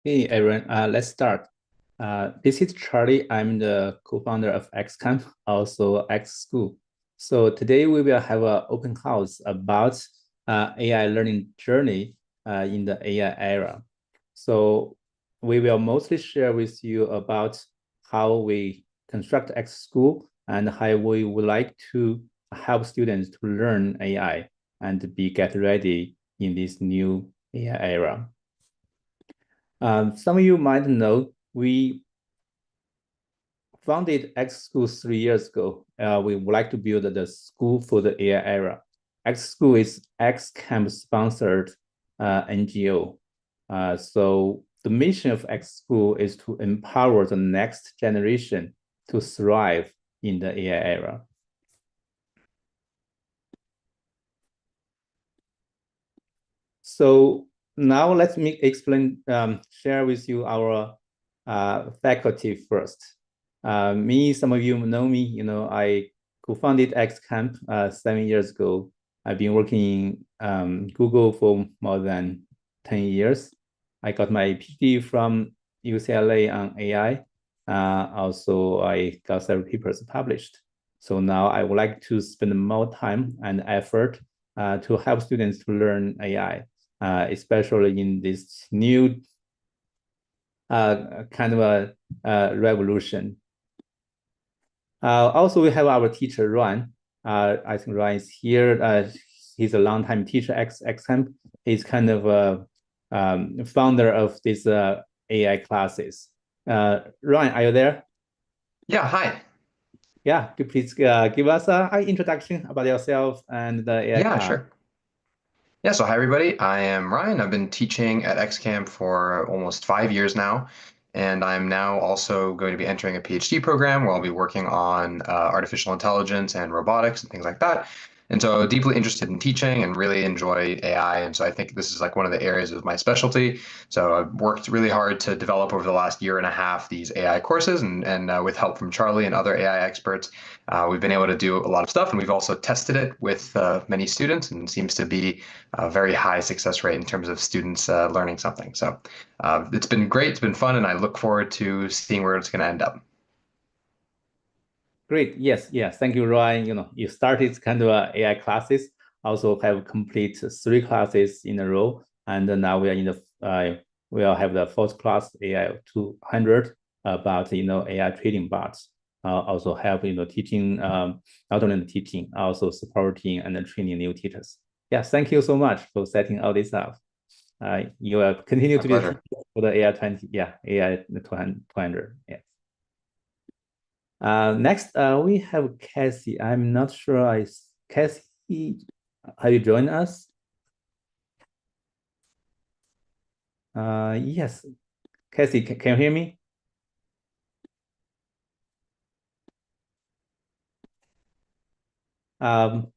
Hey, everyone, let's start. This is Charlie. I'm the co-founder of XCamp, also X School. So today we will have an open house about AI learning journey in the AI era. So we will mostly share with you about how we construct X School and how we would like to help students to learn AI and get ready in this new AI era. Some of you might know we founded X School 3 years ago. We would like to build the school for the AI era. X School is XCamp sponsored NGO. So the mission of X School is to empower the next generation to thrive in the AI era. So now let me explain, share with you our faculty first. Some of you know me, I co-founded XCamp 7 years ago. I've been working in Google for more than 10 years. I got my PhD from UCLA on AI. Also, I got several papers published. So now I would like to spend more time and effort to help students to learn AI, especially in this new kind of a revolution. Also, we have our teacher, Ron. I think Ron is here. He's a longtime teacher at XCamp. He's kind of a founder of these AI classes. Ron, are you there? Yeah, hi. Yeah, could you please give us an introduction about yourself and the AI Yeah, class. sure. Yeah, so hi everybody. I am Ryan. I've been teaching at XCamp for almost 5 years now, and I'm now also going to be entering a PhD program where I'll be working on artificial intelligence and robotics and things like that. And so deeply interested in teaching and really enjoy AI. And so I think this is like one of the areas of my specialty. So I've worked really hard to develop over the last year and a half these AI courses, and with help from Charlie and other AI experts, we've been able to do a lot of stuff. And we've also tested it with many students, and it seems to be a very high success rate in terms of students learning something. So it's been great. It's been fun, and I look forward to seeing where it's going to end up. Great. Yes, yes. Thank you, Ryan. You started kind of AI classes, also have complete 3 classes in a row, and now we are in the we'll have the fourth class AI 200 about AI trading bots. Also help teaching, not only the teaching, also supporting and training new teachers. Yes, thank you so much for setting all this up. You will continue My to be the teacher pleasure. for the AI 20, yeah, AI 200. Yeah. Next, we have Cassie. I'm not sure. Cassie, have you joined us? Yes. Cassie, can you hear me? Um,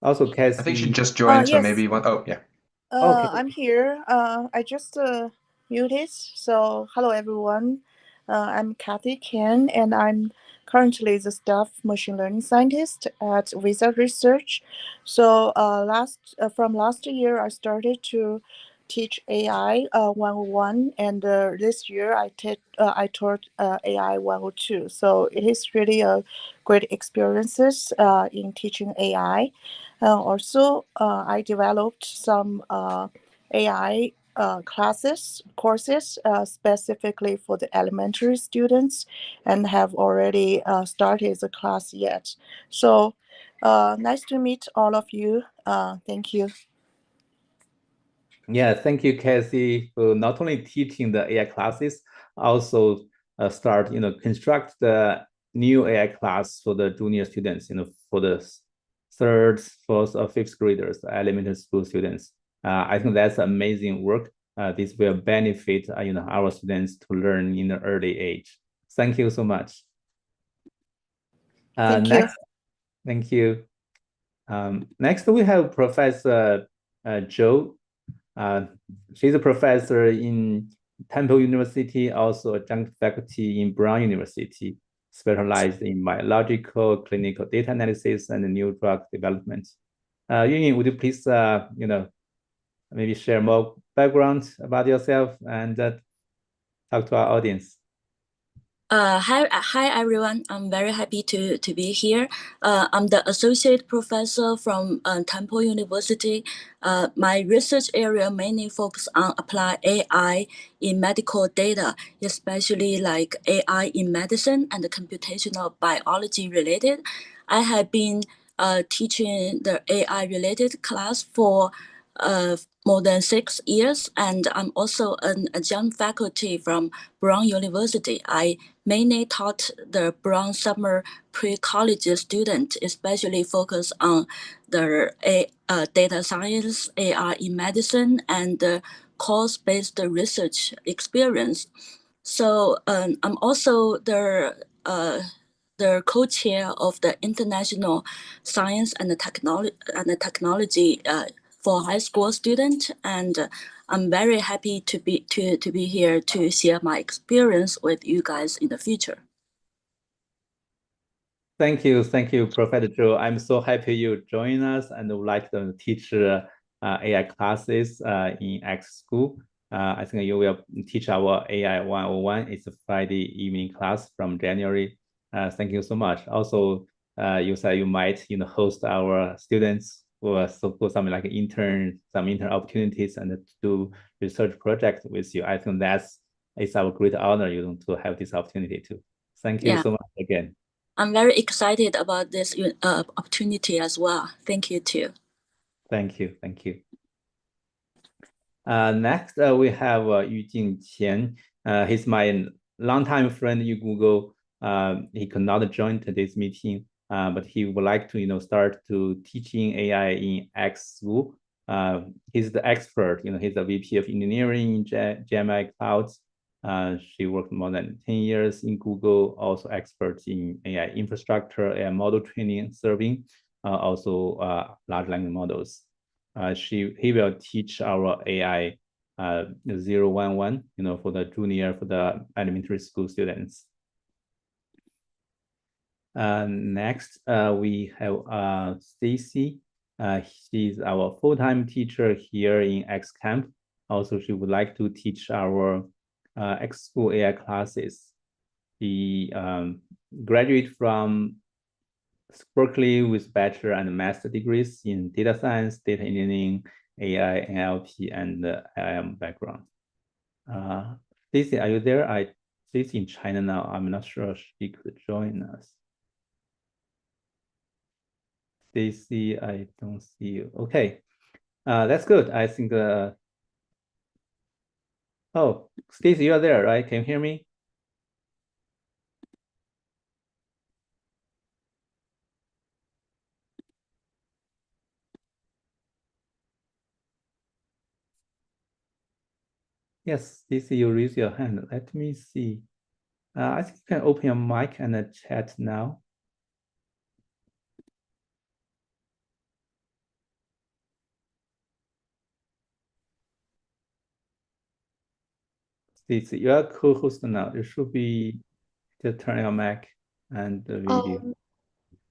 Also, I think she Cassie. just joined, so Yes, maybe one. Oh, yeah. Okay. I'm here. I just muted. So, hello everyone. I'm Kathy Ken, and I'm currently the staff machine learning scientist at Visa Research. So, from last year, I started to teach AI 101, and this year I taught AI 102. So, it is really a great experiences in teaching AI. I developed some AI courses specifically for the elementary students and have already started the class yet. So nice to meet all of you. Thank you. Yeah, thank you, Cassie, for not only teaching the AI classes, also construct the new AI class for the junior students, for the third, fourth, or fifth graders, elementary school students. I think that's amazing work. This will benefit, our students to learn in the early age. Thank you so much. Thank you. Next, thank you. Next, we have Professor Joe. She's a professor in Temple University, also adjunct faculty in Brown University, specialized in biological clinical data analysis and new drug development. Yunyin, would you please, maybe share more background about yourself and talk to our audience. Hi everyone. I'm very happy to be here. I'm the associate professor from Temple University. My research area mainly focus on applied AI in medical data, especially like AI in medicine and computational biology related. I have been teaching the AI related class for more than 6 years, and I'm also an adjunct faculty from Brown University. I mainly taught the Brown summer pre-college student, especially focus on the data science, AI in medicine, and course-based research experience. So I'm also the co-chair of the International Science and Technology for high school students, and I'm very happy to be here to share my experience with you guys in the future. Thank you, Professor Zhou. I'm so happy you join us and would like to teach AI classes in X School. I think you will teach our AI 101. It's a Friday evening class from January. Thank you so much. Also, you said you might host our students for some like intern opportunities and do research projects with you. I think it's our great honor to have this opportunity too. Thank you so much again. I'm very excited about this opportunity as well. Thank you too. Thank you. Next, we have Yujing Qian. He's my longtime friend in Google. He could not join today's meeting, but he would like to start to teaching AI in X School. He's the expert. He's the VP of engineering in Gemini Clouds. She worked more than 10 years in Google, also expert in AI infrastructure, AI model training, serving, also large language models. He will teach our AI 011, for the elementary school students. Next, we have Stacy. She's our full-time teacher here in XCamp. Also, she would like to teach our X School AI classes. He graduated from Berkeley with bachelor and master degrees in data science, data engineering, AI, NLP, and IM background. Stacy, are you there? She's in China now. I'm not sure she could join us. Stacy, I don't see you. Okay, that's good. I think. Oh, Stacy, you are there, right? Can you hear me? Yes, Stacy, you raise your hand. Let me see. I think you can open your mic and chat now. Stacy, you are co-host now. You should be just turn your mic and the video.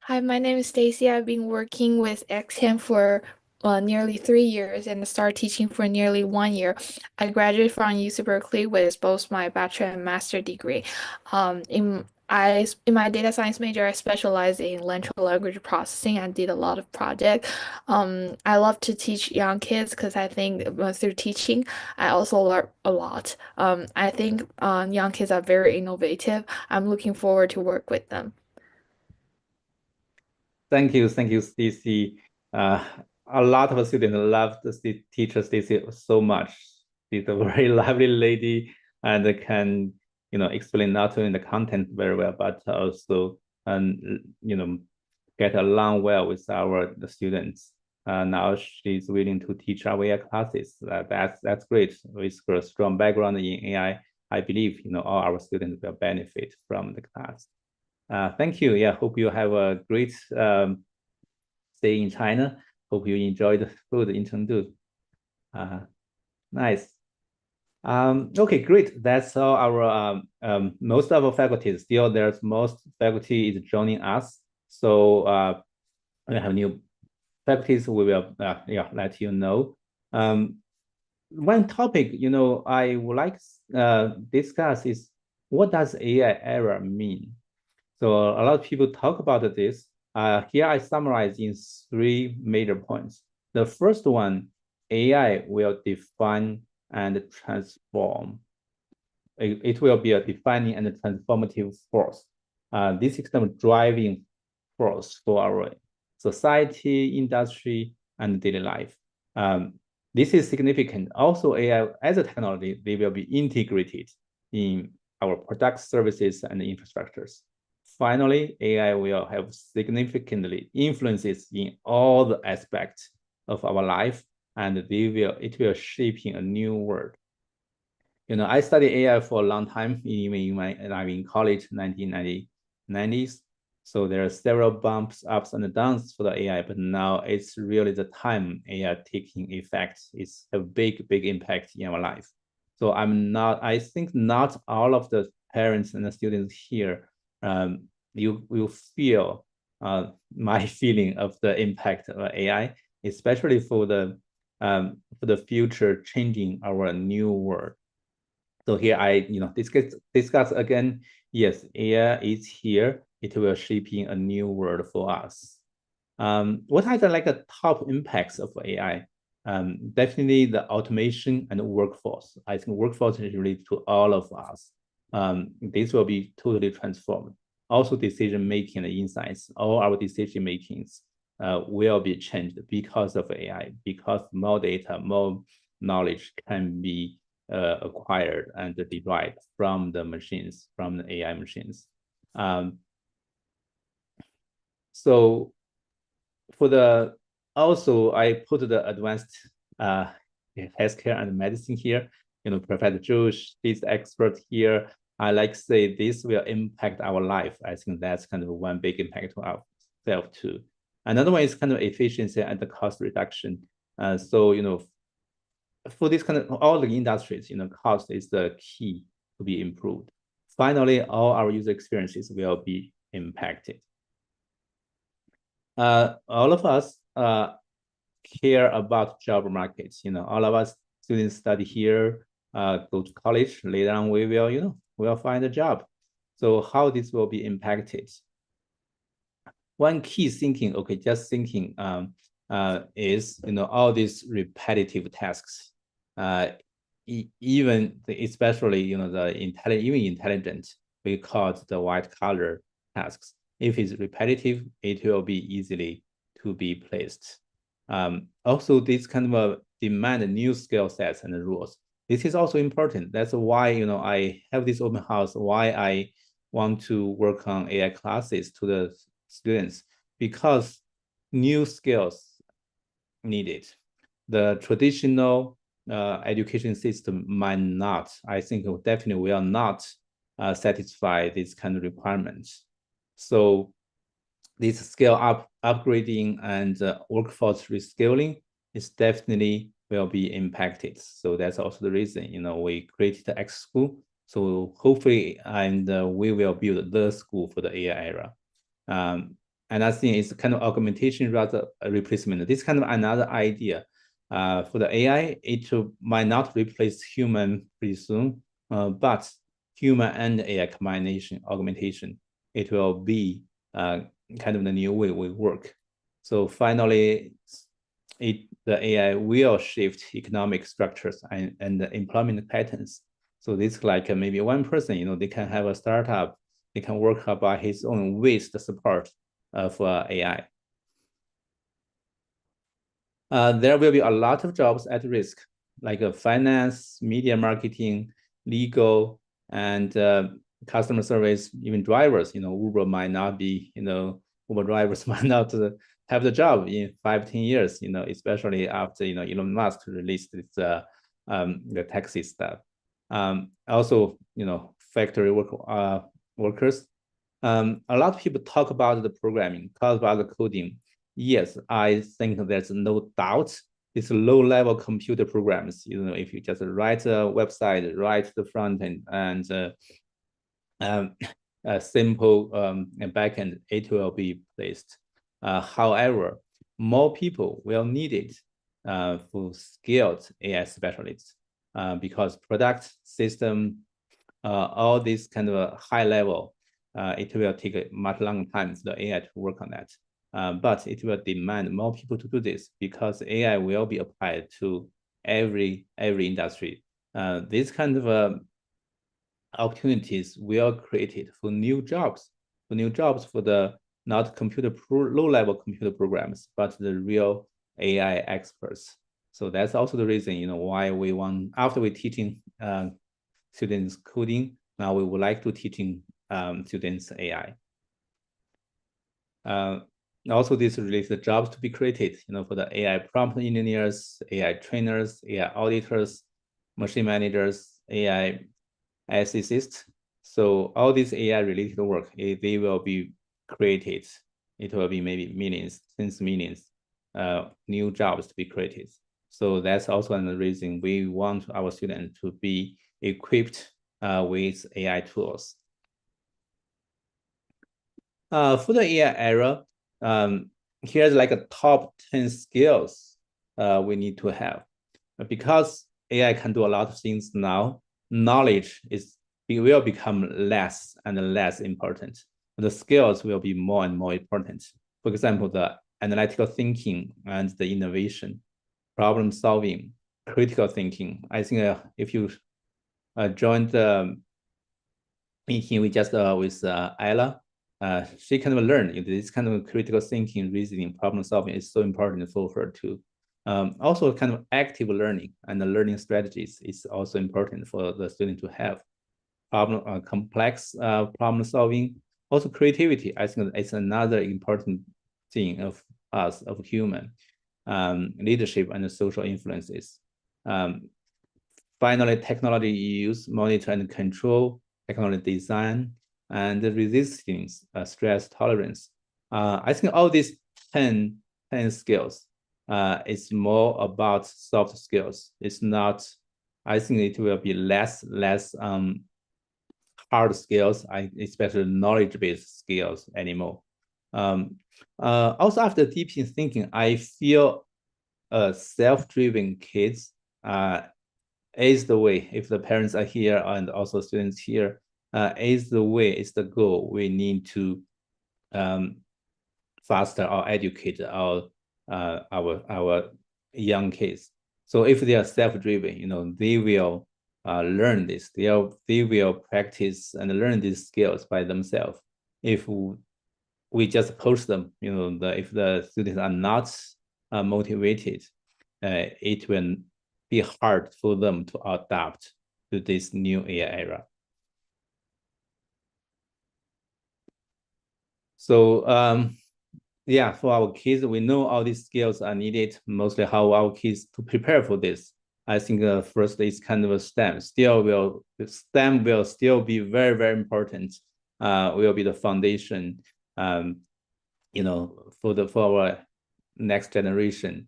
Hi, my name is Stacy. I've been working with XCamp for nearly 3 years and started teaching for nearly 1 year. I graduated from UC Berkeley with both my bachelor and master degree. In my data science major, I specialize in natural language processing and did a lot of projects. I love to teach young kids because I think through teaching, I also learn a lot. I think young kids are very innovative. I'm looking forward to work with them. Thank you, Stacy. A lot of students love the teacher Stacy so much. She's a very lovely lady and can, explain not only the content very well, but also, get along well with the students. Now she's willing to teach our AI classes. That's great. With her strong background in AI, I believe, all our students will benefit from the class. Thank you. Yeah, hope you have a great stay in China. Hope you enjoy the food in Chengdu. Nice. Okay, great. That's all our most of our faculty. Still, there's most faculty is joining us. So we have new faculties. We will let you know. one topic, I would like discuss is what does AI era mean? So a lot of people talk about this. Here I summarize in 3 major points. The first one, AI will define and transform. It will be a defining and transformative force. This is kind of driving force for our society, industry, and daily life. This is significant. Also, AI as a technology, they will be integrated in our products, services, and infrastructures. Finally, AI will have significantly influences in all the aspects of our life, and it will shaping a new world. I studied AI for a long time, even I'm in college, 1990s. So there are several bumps, ups and downs for the AI, but now it's really the time AI taking effect. It's a big impact in our life. So I think not all of the parents and the students here, you will feel my feeling of the impact of AI, especially for the future changing our new world. So here I, discuss again. Yes, AI is here. It will shaping a new world for us. What are the top impacts of AI? Definitely the automation and workforce. I think workforce is related to all of us. This will be totally transformed. Also, decision making and insights. All our decision makings will be changed because of AI. Because more data, more knowledge can be acquired and derived from the machines, from the AI machines. So also I put the advanced healthcare and medicine here. Professor Zhou, this expert here, I like to say this will impact our life. I think that's kind of one big impact to ourselves too. Another one is kind of efficiency and the cost reduction. So, for this kind of all the industries, cost is the key to be improved. Finally, all our user experiences will be impacted. All of us care about job markets. All of us students study here, go to college. Later on, we will, we'll find a job. So how this will be impacted? One key thinking, just thinking, is all these repetitive tasks. Even especially the intelligent, we call it the white collar tasks. If it's repetitive, it will be easily to be placed. Also, this kind of demand new skill sets and rules. This is also important. That's why I have this open house. Why I want to work on AI classes to the students, because new skills needed. The traditional education system might not, I think definitely will not satisfy this kind of requirements. So this skill upgrading and workforce reskilling is definitely will be impacted. So that's also the reason, we created the X School. So hopefully, and we will build the school for the AI era. And I think it's kind of augmentation rather a replacement. This kind of another idea. For the AI, it might not replace human pretty soon, but human and AI combination, augmentation, it will be kind of the new way we work. So finally, the AI will shift economic structures and the employment patterns. So this like maybe one person, they can have a startup, they can work by his own with the support of AI. There will be a lot of jobs at risk, like finance, media marketing, legal, and customer service, even drivers. Uber might not be, Uber drivers might not have the job in 5-10 years, especially after, Elon Musk released this, the taxi stuff. Also, factory workers. A lot of people talk about the programming, talk about the coding. Yes, I think there's no doubt it's low-level computer programs. If you just write a website, write the front end, and a simple backend, it will be placed. However, more people will need it. for skilled AI specialists, because product system, all this kind of a high level, it will take a much longer time for the AI to work on that. But it will demand more people to do this because AI will be applied to every industry. This kind of opportunities will created for new jobs for the not low-level computer programs, but the real AI experts. So that's also the reason, why we want, after we teaching students coding, now we would like to teaching students AI. Also, this relates the jobs to be created, for the AI prompt engineers, AI trainers, AI auditors, machine managers, AI assistants. So all this AI related work, they will be created. It will be maybe millions, tens of millions, new jobs to be created. So that's also another reason we want our students to be equipped with AI tools. For the AI era, here's like a top 10 skills we need to have. Because AI can do a lot of things now, knowledge will become less and less important. The skills will be more and more important. For example, the analytical thinking and the innovation, problem solving, critical thinking. I think if you joined the meeting we just with Ella, she kind of learned this kind of critical thinking, reasoning, problem solving is so important for her too. Also, kind of active learning and the learning strategies is also important for the student to have. Complex problem solving, also creativity. I think it's another important thing of us, of human leadership and social influences. Finally, technology use, monitor and control, technology design, and the resistance, stress tolerance. I think all these 10 skills is more about soft skills. It's not, I think it will be less hard skills, especially knowledge-based skills anymore. Also, after deep thinking, I feel self-driven kids is the way. If the parents are here and also students here, is the way, is the goal. We need to foster or educate our young kids. So if they are self-driven, they will learn this. They will practice and learn these skills by themselves. If we just push them, if the students are not motivated, it will be hard for them to adapt to this new AI era. So yeah, for our kids, we know all these skills are needed, mostly how our kids to prepare for this. I think first is kind of a STEM. STEM will still be very, very important. Will be the foundation, for our next generation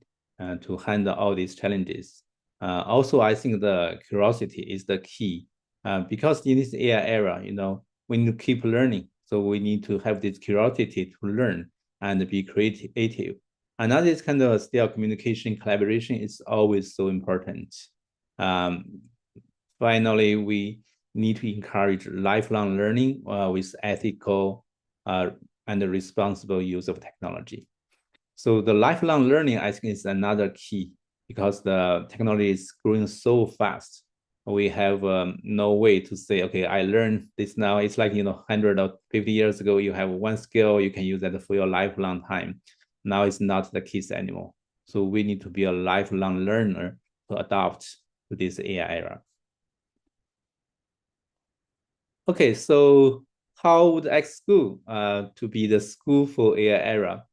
to handle all these challenges. Also, I think the curiosity is the key because in this AI era, we need to keep learning. So we need to have this curiosity to learn and be creative. Another is kind of still communication, collaboration is always so important. Finally, we need to encourage lifelong learning with ethical and responsible use of technology. So the lifelong learning, I think, is another key because the technology is growing so fast. We have no way to say, okay, I learned this now. It's like, 100 or 50 years ago, you have one skill, you can use that for your lifelong time. Now it's not the case anymore. So we need to be a lifelong learner to adapt to this AI era. Okay, so how would X School to be the school for AI era?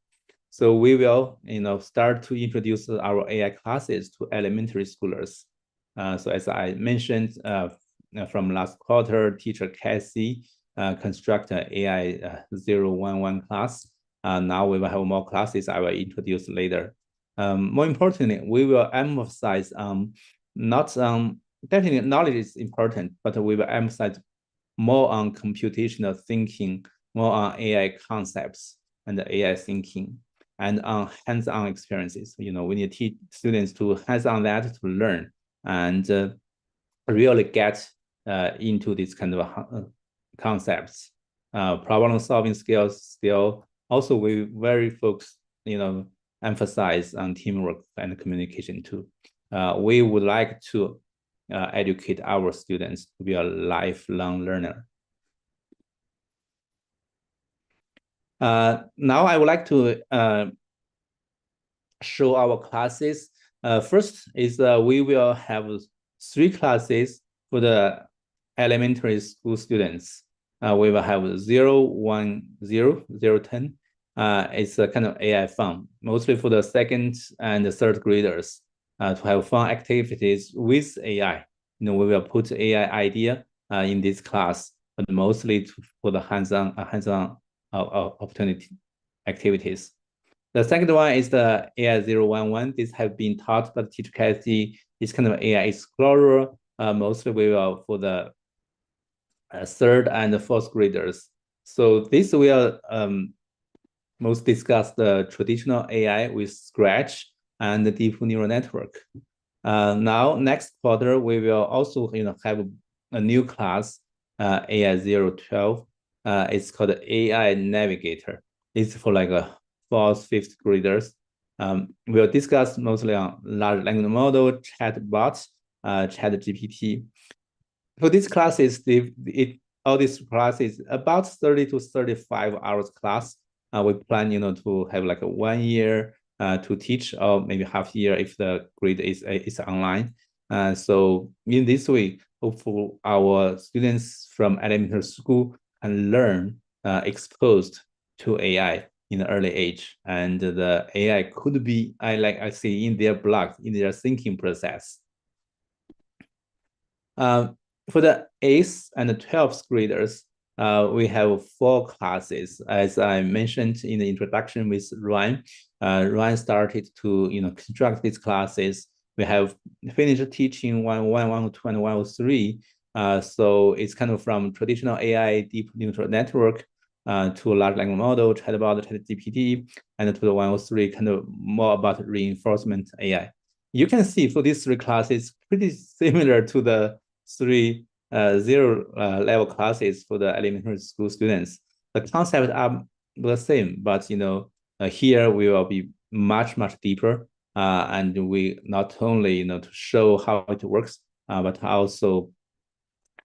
So we will, start to introduce our AI classes to elementary schoolers. So as I mentioned from last quarter, teacher Cassie construct an AI 011 class. Now we will have more classes I will introduce later. More importantly, we will emphasize definitely knowledge is important, but we will emphasize more on computational thinking, more on AI concepts and AI thinking. and on hands-on experiences. We need to teach students to hands-on that to learn and really get into this kind of concepts. Problem-solving skills still also we very focused, emphasize on teamwork and communication too. We would like to educate our students to be a lifelong learner. Now I would like to show our classes. First is we will have 3 classes for the elementary school students. We will have 0, 1, 0, 0, 10. It's a kind of AI fun, mostly for the 2nd and the 3rd graders to have fun activities with AI. We will put AI idea in this class, but mostly for the hands-on opportunity activities. The second one is the AI 011. This has been taught by teacher Kathy. It's kind of AI Explorer. Mostly we will for the 3rd and 4th graders. So this will most discuss the traditional AI with Scratch and the deep neural network. Now, next quarter, we will also have a new class, AI 012. It's called AI Navigator. It's for like 4th, 5th graders. We'll discuss mostly on large language model, chatbots, ChatGPT. For these classes, all these classes about 30 to 35 hours class. We plan, to have like a 1 year to teach, or maybe half year if the grade is online. So in this way, hopefully our students from elementary school can learn exposed to AI in the early age, and the AI could be, I see in their blog, in their thinking process. For the 8th and the 12th graders, we have 4 classes. As I mentioned in the introduction with Ryan, Ryan started to construct these classes. We have finished teaching 101, 102, and 103. So it's kind of from traditional AI deep neural network to large language model, chatbot, ChatGPT, and to the 103 kind of more about reinforcement AI. You can see for these 3 classes pretty similar to the 3 0 level classes for the elementary school students. The concepts are the same, but here we will be much deeper, and we not only to show how it works, but also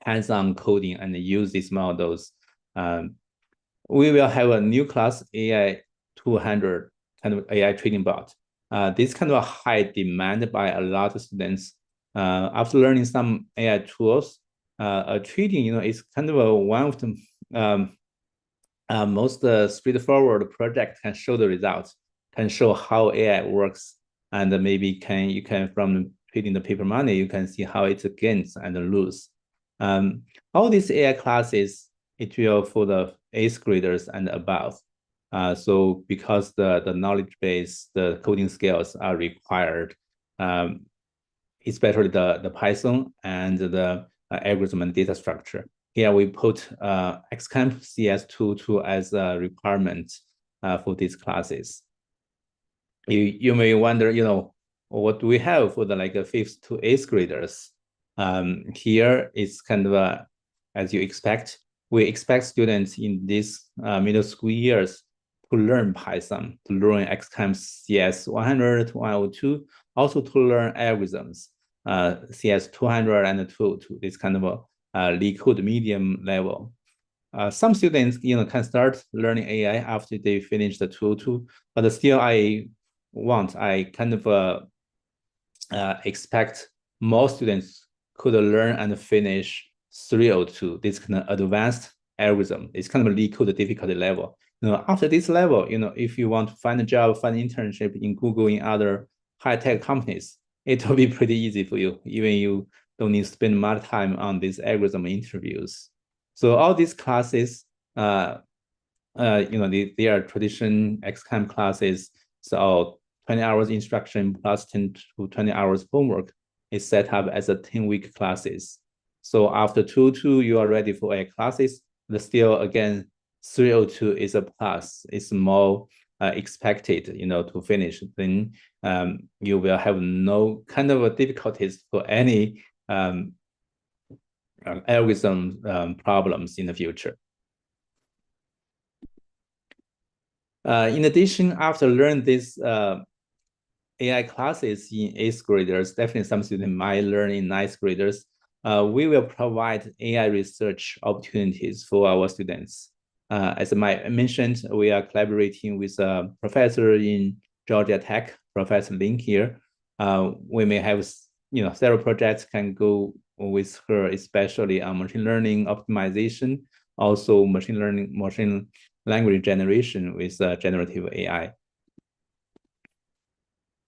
hands-on coding and use these models. We will have a new class, AI 200, kind of AI training bot. This kind of high demand by a lot of students. After learning some AI tools, trading, is kind of one of the most straightforward project can show the results, can show how AI works, and maybe you can from trading the paper money, you can see how it gains and lose. All these AI classes, it will for the 8th graders and above. So because the knowledge base, the coding skills are required, especially the Python and the algorithm and data structure. Here we put XCamp CS22 as a requirement for these classes. You may wonder, what do we have for the 5th to 8th graders? Here it's kind of as you expect. We expect students in these middle school years to learn Python, to learn XCamp CS100 to 102, also to learn algorithms, CS200 and 202, this kind of a Liquid medium level. Some students, can start learning AI after they finish the 202, but still I kind of expect more students could learn and finish 302, this kind of advanced algorithm. It's kind of Liquid difficulty level. After this level, if you want to find a job, find an internship in Google, in other high-tech companies, it will be pretty easy for you. Even you don't need to spend much time on these algorithm interviews. So all these classes, they are traditional XCamp classes. So 20 hours instruction plus 10 to 20 hours homework is set up as a 10-week classes. So after 202, you are ready for AI classes. But still, again, 302 is a plus. It's more expected, to finish, then you will have no kind of difficulties for any algorithm problems in the future. In addition, after learning this AI classes in 8th graders, definitely some students might learn in 9th graders. We will provide AI research opportunities for our students. As I mentioned, we are collaborating with a professor in Georgia Tech, Professor Lin here. We may have, several projects can go with her, especially on machine learning optimization, also machine language generation with generative AI.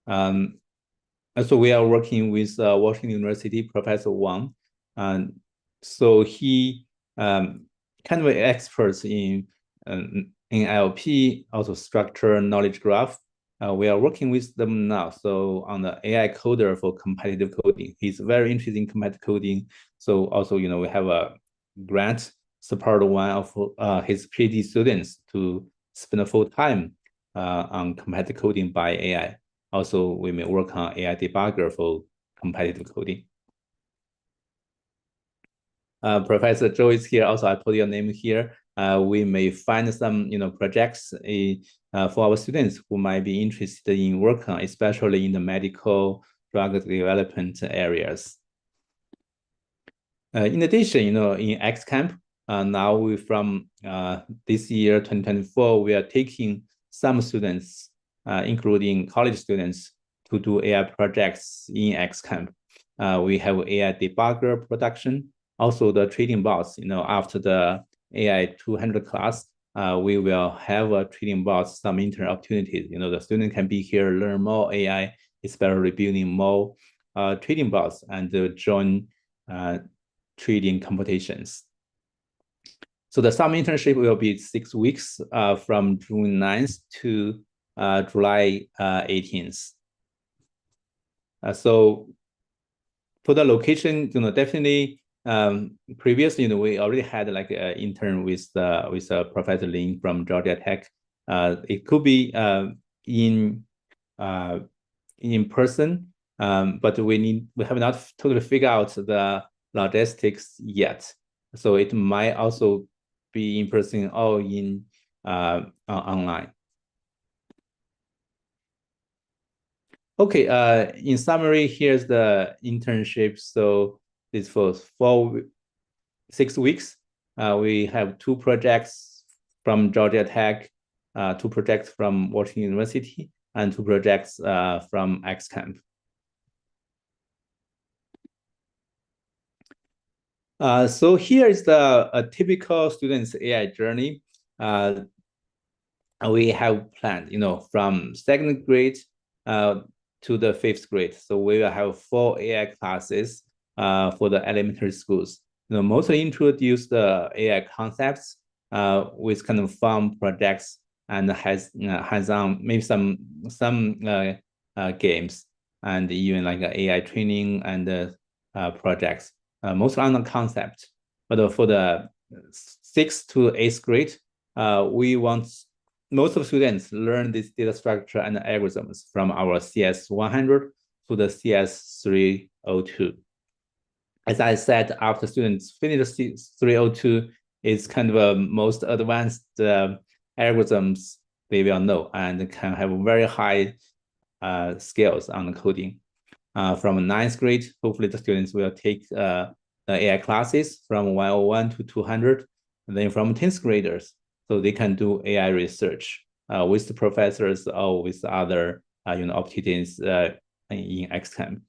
So we are working with Washington University, Professor Wang. And so he kind of experts in NLP, also structured knowledge graph. We are working with them now. So on the AI coder for competitive coding, he's very interested in competitive coding. So also, we have a grant support one of his PhD students to spend full time on competitive coding by AI. Also, we may work on AI debugger for competitive coding. Professor Zhou is here. Also, I put your name here. We may find some, projects for our students who might be interested in work on, especially in the medical drug development areas. In addition, in XCamp, now from this year, 2024, we are taking some students, including college students, to do AI projects in XCamp. We have AI debugger production, also the trading bots. After the AI 200 class, we will have a trading bots, some intern opportunities. The student can be here, learn more AI, especially building more trading bots and join trading competitions. So the summer internship will be 6 weeks from June 9th to July 18th. So for the location, definitely previously, we already had like an intern with Professor Lin from Georgia Tech. It could be in person, but we have not totally figured out the logistics yet. So it might also be in person or in online. Okay, in summary, here's the internship. So this for 6 weeks. We have 2 projects from Georgia Tech, 2 projects from Washington University, and 2 projects from XCamp. So here is a typical student's AI journey. We have planned, from 2nd grade to the 5th grade. So we will have 4 AI classes for the elementary schools. Mostly introduce the AI concepts with kind of fun projects and hands-on, maybe some games, and even like AI training and projects. Mostly on the concept. But for the 6th to 8th grade, we want most of the students learn this data structure and algorithms from our CS100 to the CS302. As I said, after students finish CS302, it's kind of a most advanced algorithms they will know and can have very high skills on the coding. From 9th grade, hopefully the students will take the AI classes from 101 to 200, and then from 10th graders, so they can do AI research with the professors or with other opportunities in XCamp.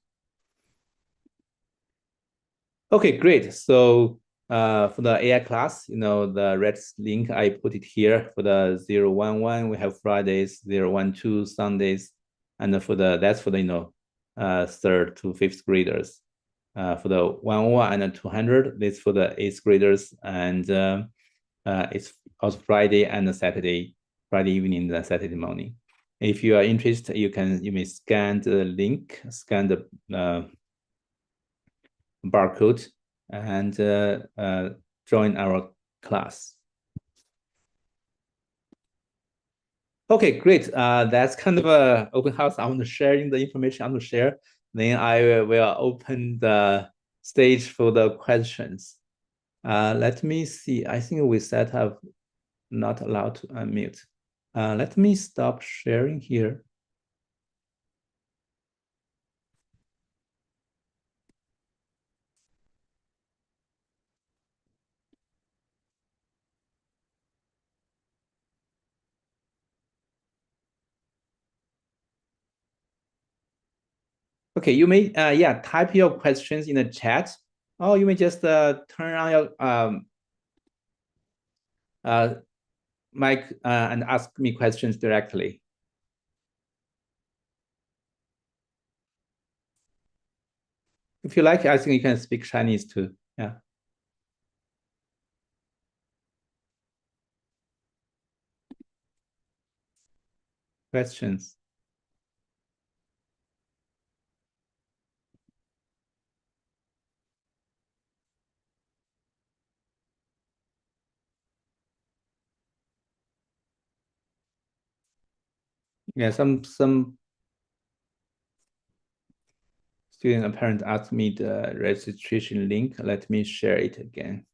Okay, great. So for the AI class, the red link, I put it here. For the 011, we have Fridays, 012, Sundays, and that's for the 3rd to 5th graders. For the 101 and 200, this for the 8th graders, and it's also Friday and Saturday, Friday evening and Saturday morning. If you are interested, you may scan the link, scan the barcode, and join our class. Okay, great. That's kind of a open house. I want to sharing the information I want to share. Then I will open the stage for the questions. Let me see. I think we set up not allowed to unmute. Let me stop sharing here. Okay, you may yeah, type your questions in the chat, or you may just turn on your mic and ask me questions directly. If you like, I think you can speak Chinese too. Yeah. Questions. Yeah, some student apparent asked me the registration link. Let me share it again.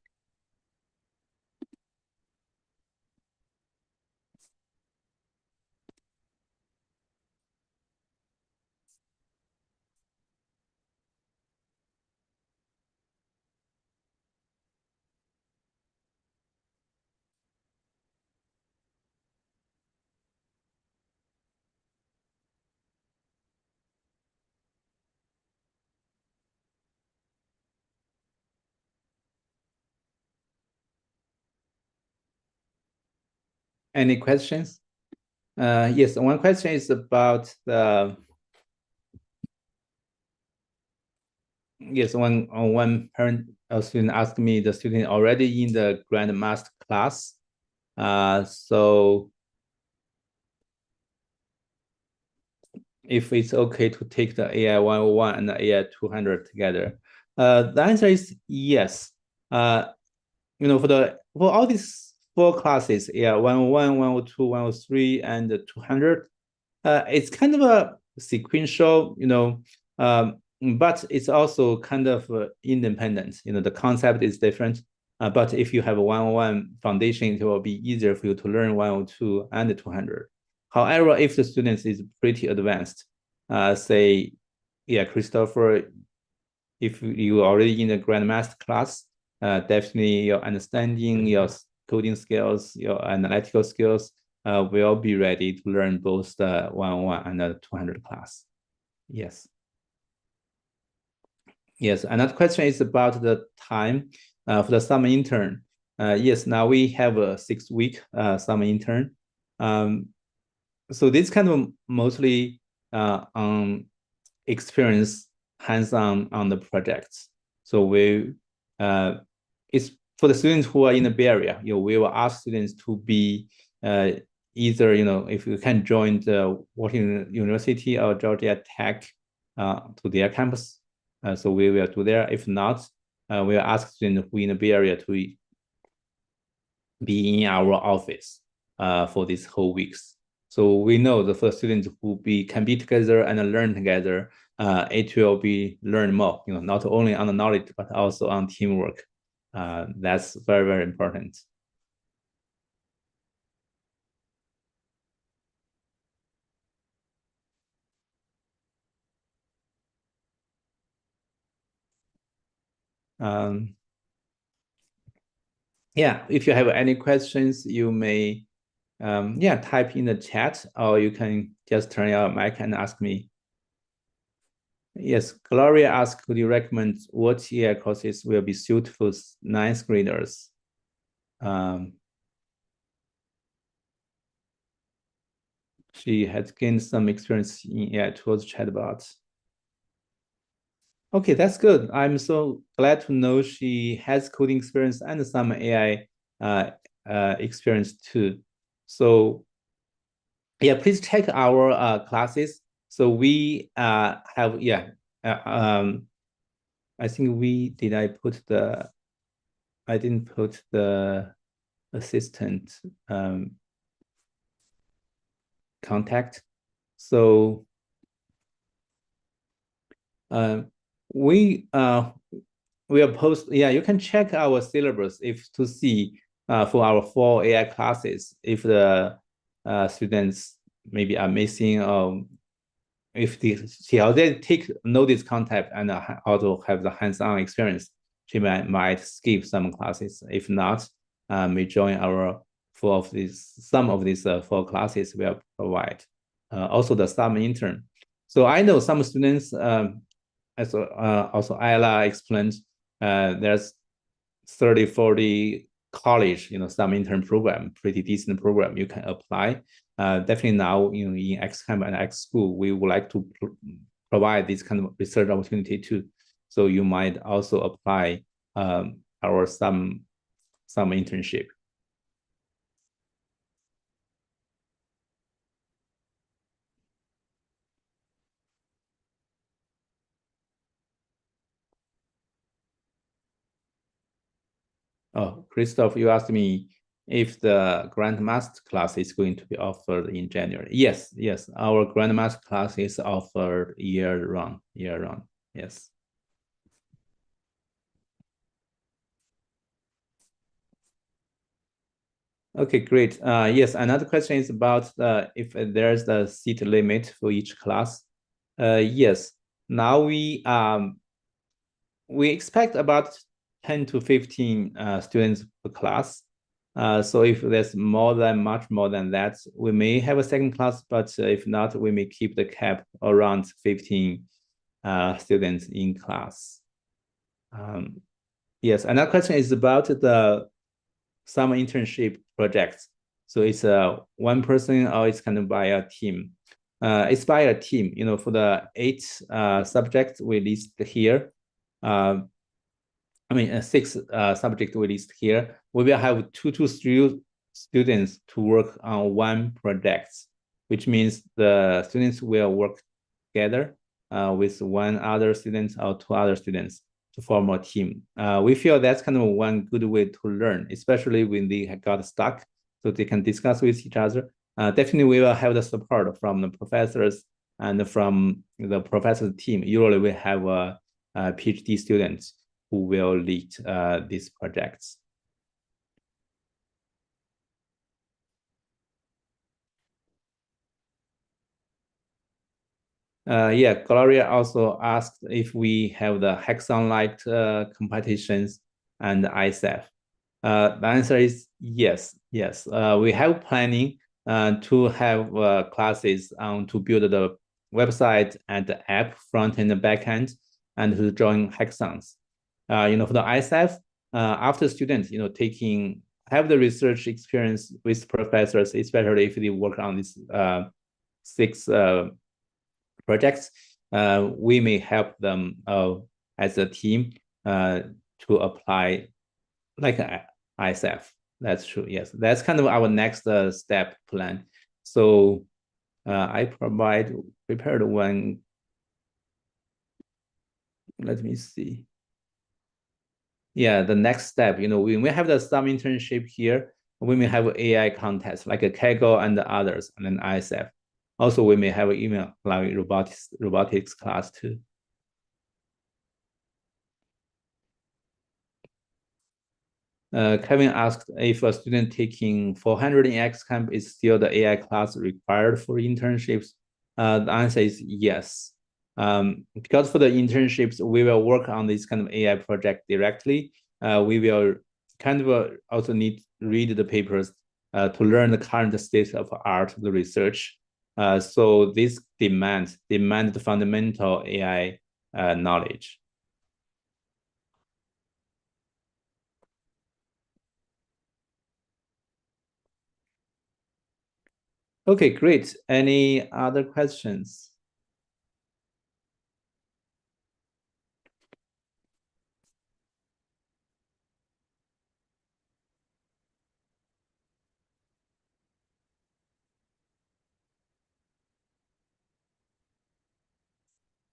Any questions? Yes, one question is about the yes, one parent student asked me, the student already in the Grandmaster class. So if it's okay to take the AI 101 and the AI 200 together. The answer is yes. You know, for all these 4 classes, AI 101, 102, 103, and 200, it's kind of a sequential, you know, but it's also kind of independent. You know, the concept is different. But if you have a 101 foundation, it will be easier for you to learn 102 and 200. However, if the student is pretty advanced, say, yeah, Christopher, if you are already in the Grandmaster class, definitely your understanding, your coding skills, your analytical skills will be ready to learn both the 101 and the 200 class. Yes. Yes, another question is about the time for the summer intern. Yes, now we have a 6-week summer intern. So this kind of mostly on experience hands-on on the projects. So we it's for the students who are in the Bay Area. You know, we will ask students to be either, you know, if you can join the Washington University or Georgia Tech to their campus. So we will do there. If not, we will ask students who in the Bay Area to be in our office for these whole weeks. So we know the first students who can be together and learn together, it will be learn more, you know, not only on the knowledge, but also on teamwork. That's very, very important. Yeah, if you have any questions, you may yeah, type in the chat, or you can just turn your mic and ask me. Yes, Gloria asked, could you recommend what AI courses will be suited for 9th graders? She had gained some experience in AI tools chatbots. Okay, that's good. I'm so glad to know she has coding experience and some AI experience too. So yeah, please check our classes. So we have, yeah, I think I didn't put the assistant. contact. So we are you can check our syllabus to see for our 4 AI classes if the students maybe are missing, or if she already know this concept and also have the hands-on experience, she might skip some classes. If not, may join our some of these 4 classes we'll provide. Also the summer intern. So I know some students, as also Ayla explained, there's 30, 40 college, some intern program, pretty decent program you can apply. Definitely now, in XCamp and X School, we would like to provide this kind of research opportunity too. So you might also apply our some internship. Oh, Christoph, you asked me if the Grandmaster class is going to be offered in January. Yes, our Grandmaster class is offered year round. Yes. Okay, great. Yes, another question is about if there's the seat limit for each class. Yes, now we expect about 10 to 15 students per class. So if there's much more than that, we may have a second class, but if not, we may keep the cap around 15 students in class. Yes, another question is about the summer internship projects. So it's one person, or it's kind of by a team. It's by a team, for the 8 subjects we list here. 6 subjects we list here. We will have 2 to 3 students to work on one project, which means the students will work together with one other student or 2 other students to form a team. We feel that's kind of one good way to learn, especially when they got stuck, so they can discuss with each other. Definitely, we will have the support from the professors and from the professor's team. Usually, we have a PhD students who will lead these projects. Yeah, Gloria also asked if we have the Hackathon Light competitions and ISEF. The answer is yes. We have planning to have classes to build the website and the app front end and back end, and to join hackathons. For the ISEF, after students, have the research experience with professors, especially if they work on these 6 projects, we may help them as a team to apply like ISEF. That's true. Yes, that's kind of our next step plan. So I prepared one. Let me see. Yeah, the next step, we may have the some internship here. We may have AI contest like a Kaggle and the others, and then ISEF. Also, we may have an email like robotics class too. Kevin asked if a student taking 400 in XCamp is still the AI class required for internships. The answer is yes. Because for the internships, we will work on this kind of AI project directly. We will kind of also need to read the papers to learn the current state of art, the research. So this demand the fundamental AI knowledge. Okay, great. Any other questions?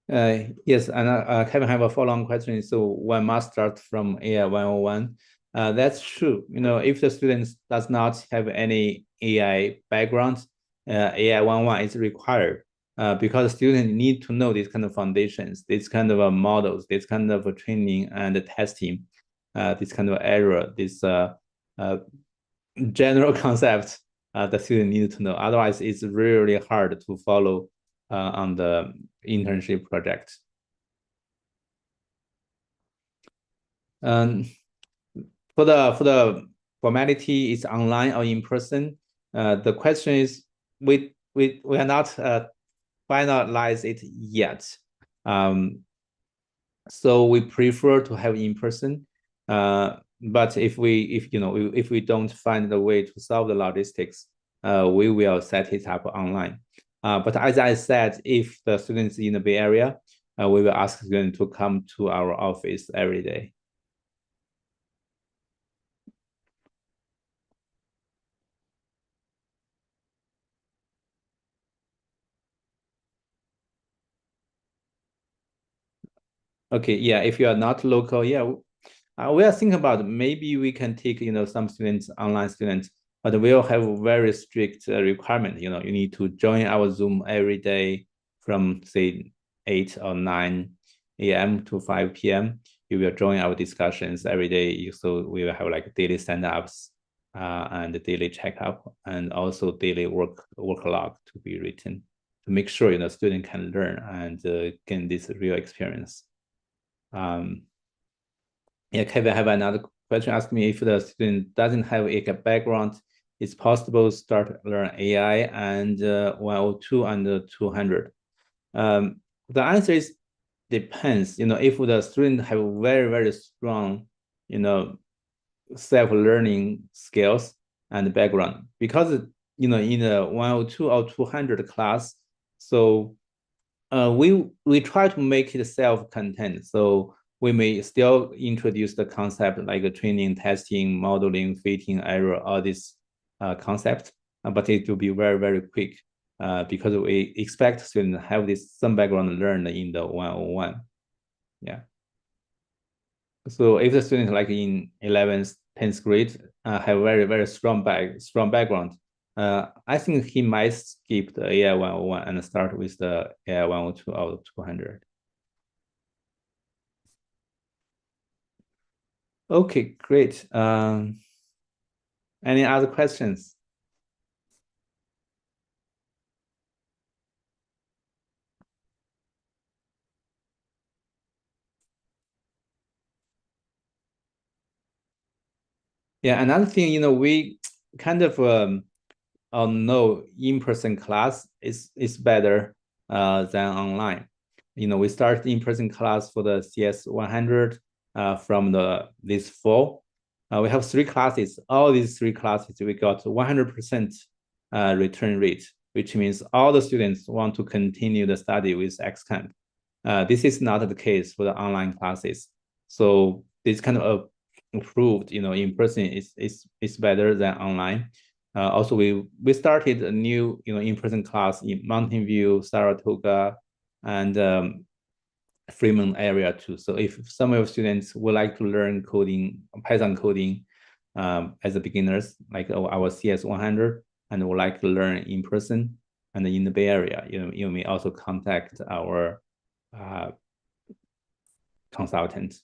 Yes, and Kevin have a follow-on question. So one must start from AI 101. That's true. If the students does not have any AI background, AI 101 is required because students need to know these kind of foundations, this kind of models, this kind of training and testing, this kind of error, this general concept the student need to know. Otherwise, it's really hard to follow on the internship project. For the formality, it's online or in person. The question is, we are not finalize it yet. So we prefer to have in person. But if we don't find the way to solve the logistics, we will set it up online. But as I said, if the students in the Bay Area, we will ask them to come to our office every day. Okay, yeah, if you are not local, yeah, we are thinking about maybe we can take, some students, online students, but we'll have very strict requirement. You need to join our Zoom every day from say 8 or 9 a.m. to 5 p.m. You will join our discussions every day. So we will have like daily stand-ups and daily checkup and also daily work log to be written to make sure, student can learn and gain this real experience. Yeah, Kevin, I have another question. Ask me if the student doesn't have a background, it's possible to start learn AI and 102 and 200. The answer is depends. If the student have very, very strong, self-learning skills and background, because in the 102 or 200 class, so we try to make it self-contained. So we may still introduce the concept like training, testing, modeling, fitting, error, all these concepts, but it will be very, very quick because we expect students have some background learned in the 101. Yeah. So if the student like in 11th, 10th grade have very, very strong background, I think he might skip the AI 101 and start with the AI 102 or 200. Okay, great. Any other questions? Yeah, another thing, we kind of know in-person class is better than online. We start in-person class for the CS 100 from this fall. We have 3 classes. All these 3 classes, we got 100% return rate, which means all the students want to continue the study with XCamp. This is not the case for the online classes. So this kind of proved, in person is better than online. Also, we started a new, in-person class in Mountain View, Saratoga, and Fremont area too. So if some of your students would like to learn coding, Python coding, as a beginners, like our CS 100, and would like to learn in person and in the Bay Area, you may also contact our consultant.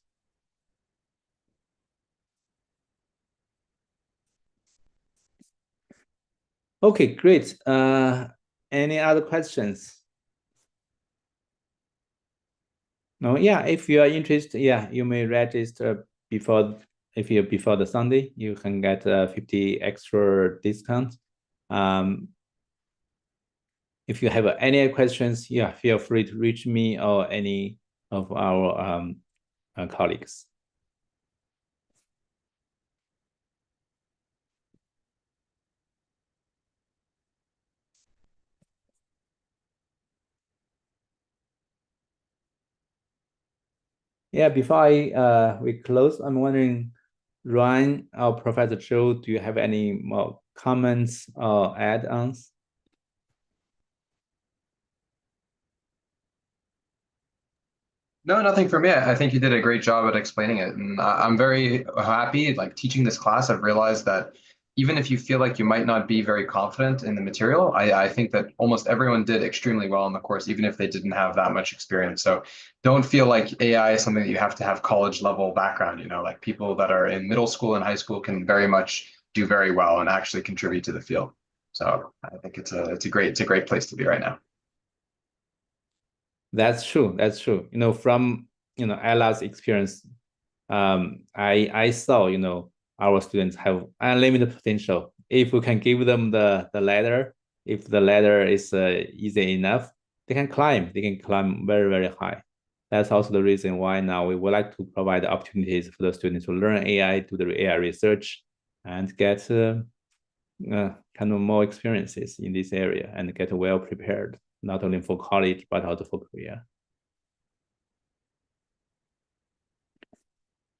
Okay, great. Any other questions? No, yeah, if you are interested, yeah, you may register before the Sunday, you can get 50 extra discount. If you have any questions, yeah, feel free to reach me or any of our colleagues. Yeah, before we close, I'm wondering, Ryan or Professor Zhou, do you have any more comments or add-ons? No, nothing for me. I think you did a great job at explaining it, and I'm very happy. Like teaching this class, I've realized that even if you feel like you might not be very confident in the material, I think that almost everyone did extremely well in the course, even if they didn't have that much experience. So don't feel like AI is something that you have to have college level background, you know, like people that are in middle school and high school can very much do very well and actually contribute to the field. So I think it's a great place to be right now. That's true. That's true. You know, from Ella's experience, I saw our students have unlimited potential. If we can give them the ladder, if the ladder is easy enough, they can climb. They can climb very, very high. That's also the reason why now we would like to provide opportunities for the students to learn AI, do the AI research, and get kind of more experiences in this area and get well prepared, not only for college but also for career.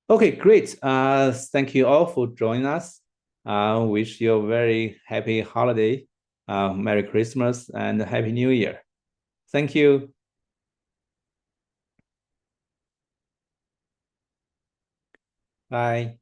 Okay, great. Thank you all for joining us. Wish you a very happy holiday, Merry Christmas, and Happy New Year. Thank you. Bye.